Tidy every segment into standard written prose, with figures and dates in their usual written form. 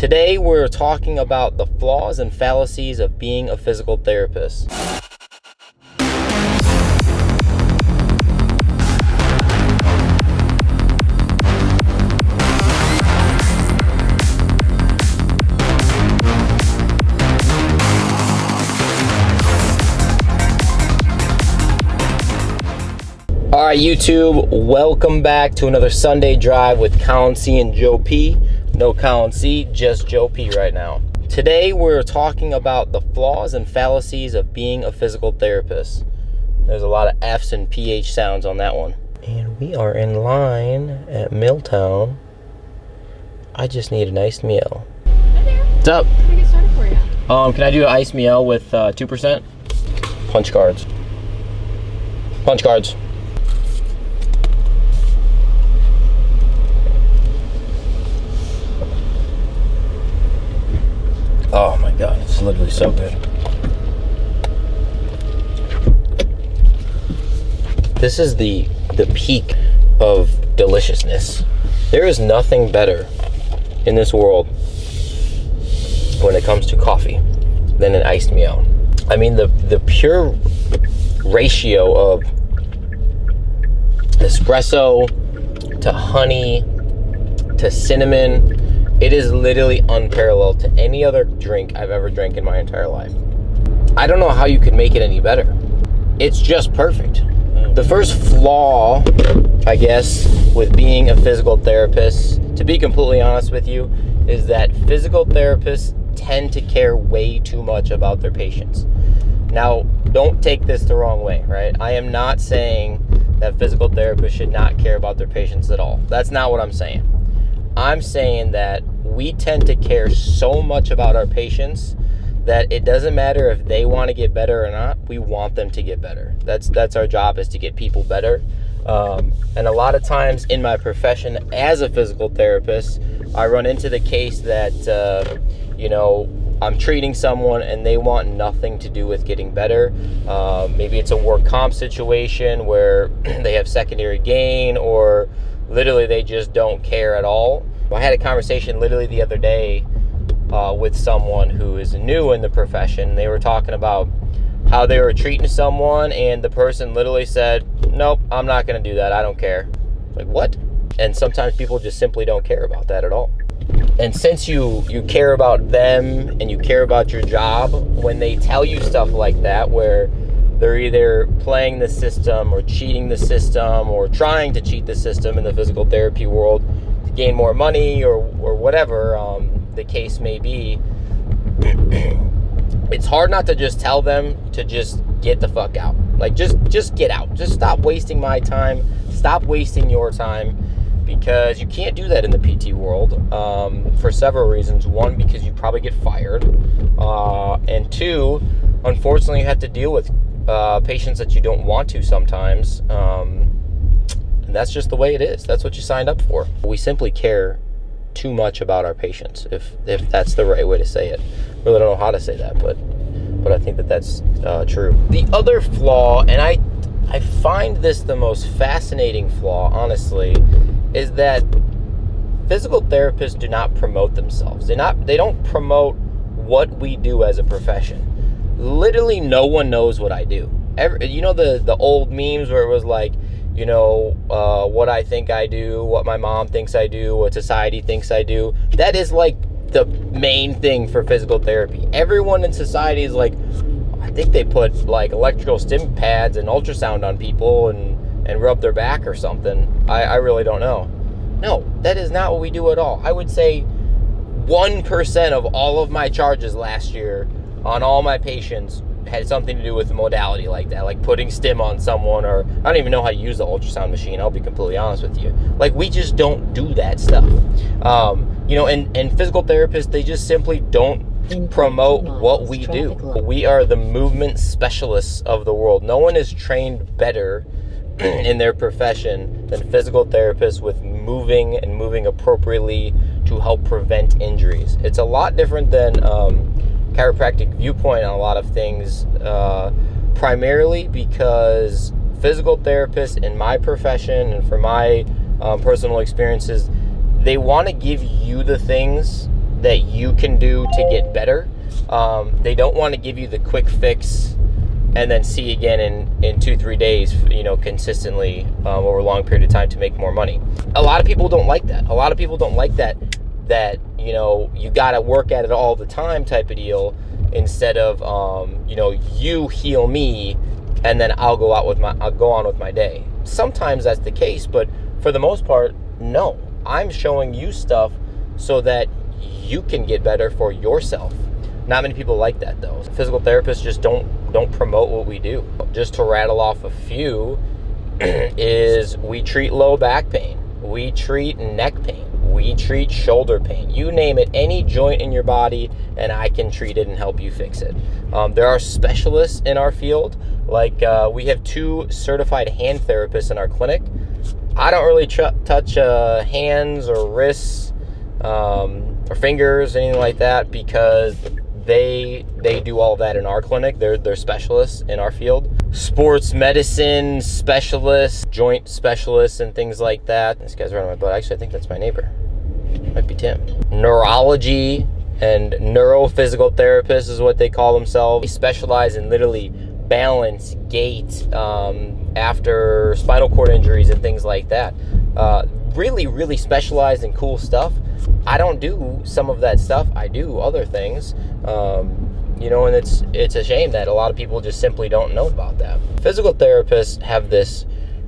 Today we're talking about the flaws and fallacies of being a physical therapist. All right, YouTube, welcome back to another Sunday Drive with Colin C and Joe P. No Colin C, just Joe P right now. Today we're talking about the flaws and fallacies of being a physical therapist. There's a lot of F's and PH sounds on that one. And we are in line at Milltown. I just need an iced meal. Hi there. What's up? How can I get started for you? Can I do an iced meal with 2%? Punch cards. Punch cards. Oh my God, it's literally so good. This is the peak of deliciousness. There is nothing better in this world when it comes to coffee than an iced meal. I mean, the pure ratio of espresso to honey to cinnamon, it is literally unparalleled to any other drink I've ever drank in my entire life. I don't know how you could make it any better. It's just perfect. The first flaw, I guess, with being a physical therapist, to be completely honest with you, is that physical therapists tend to care way too much about their patients. Now, don't take this the wrong way, right? I am not saying that physical therapists should not care about their patients at all. That's not what I'm saying. I'm saying that we tend to care so much about our patients that it doesn't matter if they want to get better or not. We want them to get better. That's our job, is to get people better. And a lot of times in my profession as a physical therapist, I run into the case that, I'm treating someone and they want nothing to do with getting better. Maybe it's a work comp situation where they have secondary gain, or literally they just don't care at all. I had a conversation literally the other day with someone who is new in the profession. They were talking about how they were treating someone, and the person literally said, "Nope, I'm not going to do that. I don't care." Like, what? And sometimes people just simply don't care about that at all. And since you care about them and you care about your job, when they tell you stuff like that, where they're either playing the system or cheating the system or trying to cheat the system in the physical therapy world to gain more money or whatever the case may be, it's hard not to just tell them to just get the fuck out. Like, just get out. Just stop wasting my time. Stop wasting your time, because you can't do that in the PT world for several reasons. One, because you probably get fired. And two, unfortunately, you have to deal with patients that you don't want to sometimes. And that's just the way it is. That's what you signed up for. We simply care too much about our patients, if that's the right way to say it. Really don't know how to say that, but I think that's true. The other flaw, and I find this the most fascinating flaw, honestly, is that physical therapists do not promote themselves. They don't promote what we do as a profession. Literally no one knows what I do. The old memes where it was like, what I think I do, what my mom thinks I do, what society thinks I do. That is like the main thing for physical therapy. Everyone in society is like, I think they put like electrical stim pads and ultrasound on people and rub their back or something. I really don't know. No, that is not what we do at all. I would say 1% of all of my charges last year on all my patients had something to do with a modality like that, like putting stim on someone, or I don't even know how to use the ultrasound machine, I'll be completely honest with you. Like, we just don't do that stuff. And physical therapists, they just simply don't promote what we do. We are the movement specialists of the world. No one is trained better in their profession than physical therapists with moving appropriately to help prevent injuries. It's a lot different than chiropractic viewpoint on a lot of things, primarily because physical therapists in my profession and for my personal experiences, they want to give you the things that you can do to get better. They don't want to give you the quick fix and then see again in 2-3 days, consistently over a long period of time to make more money. A lot of people don't like that. A lot of people don't like that you got to work at it all the time type of deal, instead of you heal me and then I'll go on with my day. Sometimes that's the case, but for the most part, no. I'm showing you stuff so that you can get better for yourself. Not many people like that, though. Physical therapists just don't promote what we do. Just to rattle off a few is we treat low back pain, we treat neck pain, we treat shoulder pain. You name it, any joint in your body, and I can treat it and help you fix it. There are specialists in our field. Like we have 2 certified hand therapists in our clinic. I don't really touch hands or wrists or fingers, anything like that, because they do all that in our clinic. They're specialists in our field. Sports medicine specialists, joint specialists, and things like that. This guy's right on my butt. Actually, I think that's my neighbor. Might be Tim. Neurology and neurophysical therapists is what they call themselves. They specialize in literally balance, gait, after spinal cord injuries and things like that. Really, really specialized and cool stuff. I don't do some of that stuff. I do other things. And it's a shame that a lot of people just simply don't know about that. Physical therapists have this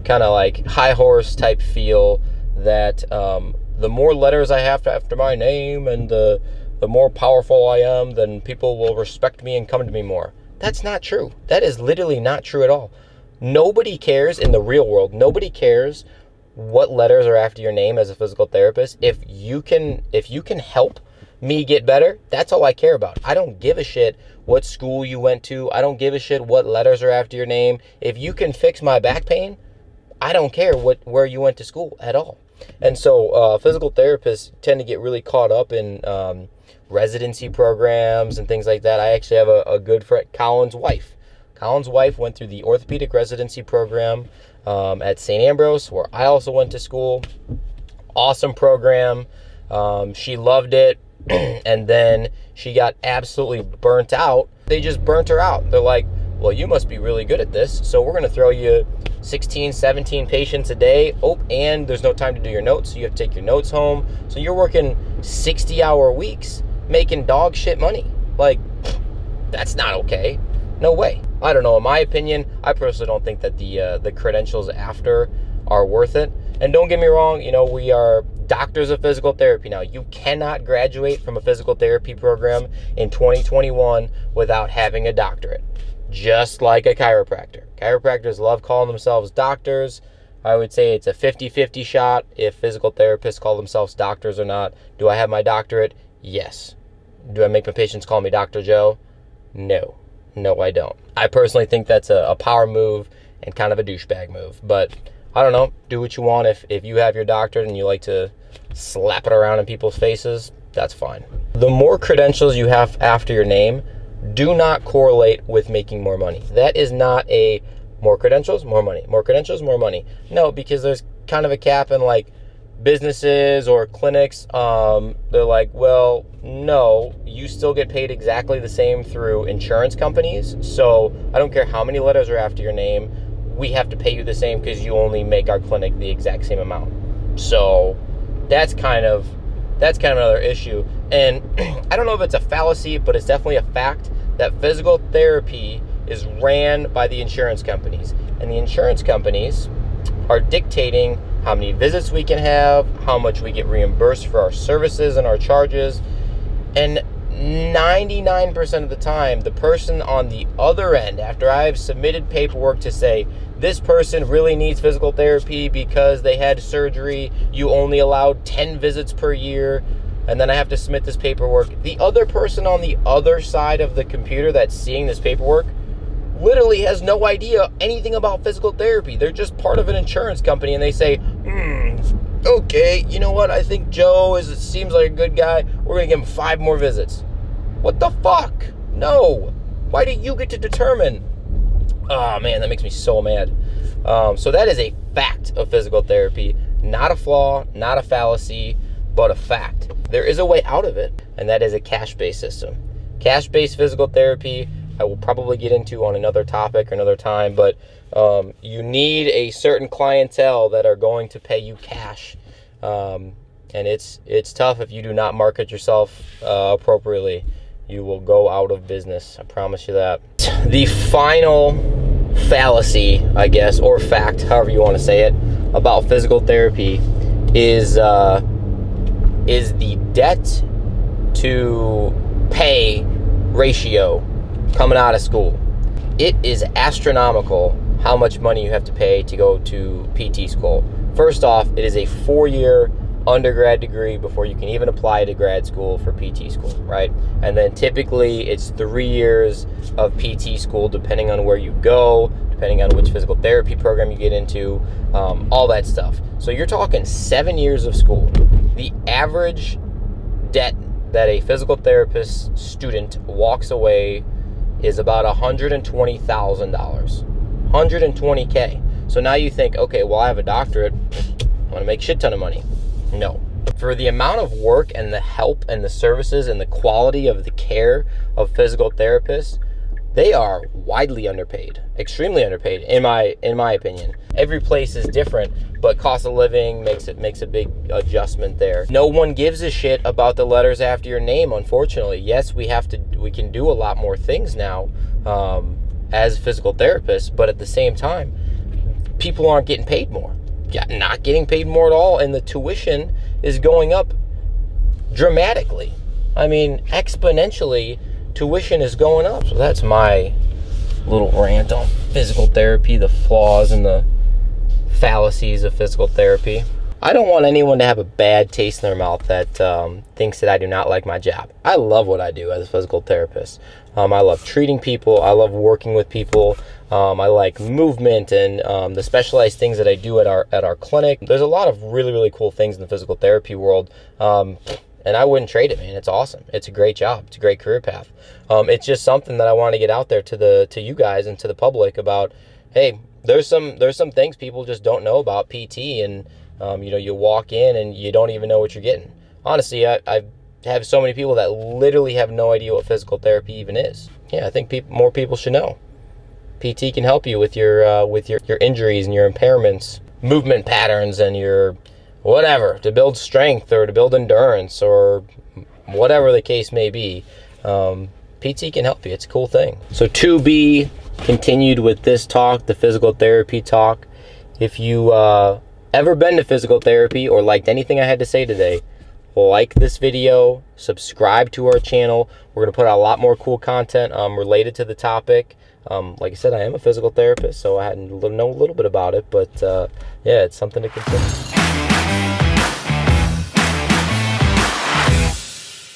kind of like high horse type feel that the more letters I have after my name and the more powerful I am, then people will respect me and come to me more. That's not true. That is literally not true at all. Nobody cares in the real world. Nobody cares what letters are after your name as a physical therapist. If you can help me get better, that's all I care about. I don't give a shit what school you went to. I don't give a shit what letters are after your name. If you can fix my back pain, I don't care where you went to school at all. And so physical therapists tend to get really caught up in residency programs and things like that. I actually have a good friend, Colin's wife. Colin's wife went through the orthopedic residency program at St. Ambrose, where I also went to school. Awesome program. She loved it. And then she got absolutely burnt out. They just burnt her out. They're like, well, you must be really good at this, so we're going to throw you 16, 17 patients a day. Oh, and there's no time to do your notes, so you have to take your notes home. So you're working 60-hour weeks making dog shit money. Like, that's not okay. No way. I don't know. In my opinion, I personally don't think that the credentials after are worth it. And don't get me wrong, we are doctors of physical therapy now. You cannot graduate from a physical therapy program in 2021 without having a doctorate. Just like a chiropractor. Chiropractors love calling themselves doctors. I would say it's a 50-50 shot if physical therapists call themselves doctors or not. Do I have my doctorate? Yes. Do I make my patients call me Dr. Joe? No. No, I don't. I personally think that's a power move and kind of a douchebag move. But I don't know. Do what you want. If you have your doctorate and you like to slap it around in people's faces, that's fine. The more credentials you have after your name do not correlate with making more money. That is not a more credentials, more money. More credentials, more money. No, because there's kind of a cap in like businesses or clinics. They're like, well, no, you still get paid exactly the same through insurance companies. So I don't care how many letters are after your name. We have to pay you the same because you only make our clinic the exact same amount. So that's kind of another issue. And I don't know if it's a fallacy, but it's definitely a fact that physical therapy is ran by the insurance companies. And the insurance companies are dictating how many visits we can have, how much we get reimbursed for our services and our charges. And 99% of the time, the person on the other end, after I've submitted paperwork to say, this person really needs physical therapy because they had surgery, you only allowed 10 visits per year, and then I have to submit this paperwork. The other person on the other side of the computer that's seeing this paperwork literally has no idea anything about physical therapy. They're just part of an insurance company, and they say, okay, you know what? I think Joe seems like a good guy. We're going to give him 5 more visits. What the fuck? No. Why do you get to determine? Oh, man, that makes me so mad. So that is a fact of physical therapy, not a flaw, not a fallacy. but a fact. There is a way out of it, and that is a cash-based system. Cash-based physical therapy, I will probably get into on another topic or another time, but you need a certain clientele that are going to pay you cash. And it's tough if you do not market yourself appropriately. You will go out of business. I promise you that. The final fallacy, I guess, or fact, however you want to say it, about physical therapy is the debt to pay ratio coming out of school. It is astronomical how much money you have to pay to go to PT school. First off, it is a 4-year undergrad degree before you can even apply to grad school for PT school, right? And then typically it's 3 years of PT school depending on where you go, depending on which physical therapy program you get into, all that stuff. So you're talking 7 years of school. The average debt that a physical therapist student walks away is about $120,000. $120K. So now you think, okay, well, I have a doctorate, I want to make a shit ton of money. No. For the amount of work and the help and the services and the quality of the care of physical therapists, they are widely underpaid, extremely underpaid, in my opinion. Every place is different, but cost of living makes a big adjustment there. No one gives a shit about the letters after your name, unfortunately. Yes, we can do a lot more things now as physical therapists, but at the same time, people aren't getting paid more. Not getting paid more at all, and the tuition is going up dramatically. I mean, exponentially, tuition is going up. So that's my little rant on physical therapy, the flaws and the fallacies of physical therapy. I don't want anyone to have a bad taste in their mouth that thinks that I do not like my job. I love what I do as a physical therapist. I love treating people. I love working with people. I like movement and the specialized things that I do at our clinic. There's a lot of really, really cool things in the physical therapy world. And I wouldn't trade it, man. It's awesome. It's a great job. It's a great career path. It's just something that I want to get out there to you guys and to the public about, hey, there's some things people just don't know about PT, and you walk in and you don't even know what you're getting. Honestly, I have so many people that literally have no idea what physical therapy even is. Yeah, I think more people should know. PT can help you with your injuries and your impairments, movement patterns, and your whatever, to build strength or to build endurance or whatever the case may be. PT can help you. It's a cool thing. So to be continued with this talk, the physical therapy talk. If you ever been to physical therapy or liked anything I had to say today, like this video, subscribe to our channel. We're going to put out a lot more cool content related to the topic. Like I said, I am a physical therapist, so I had to know a little bit about it, but yeah, it's something to consider.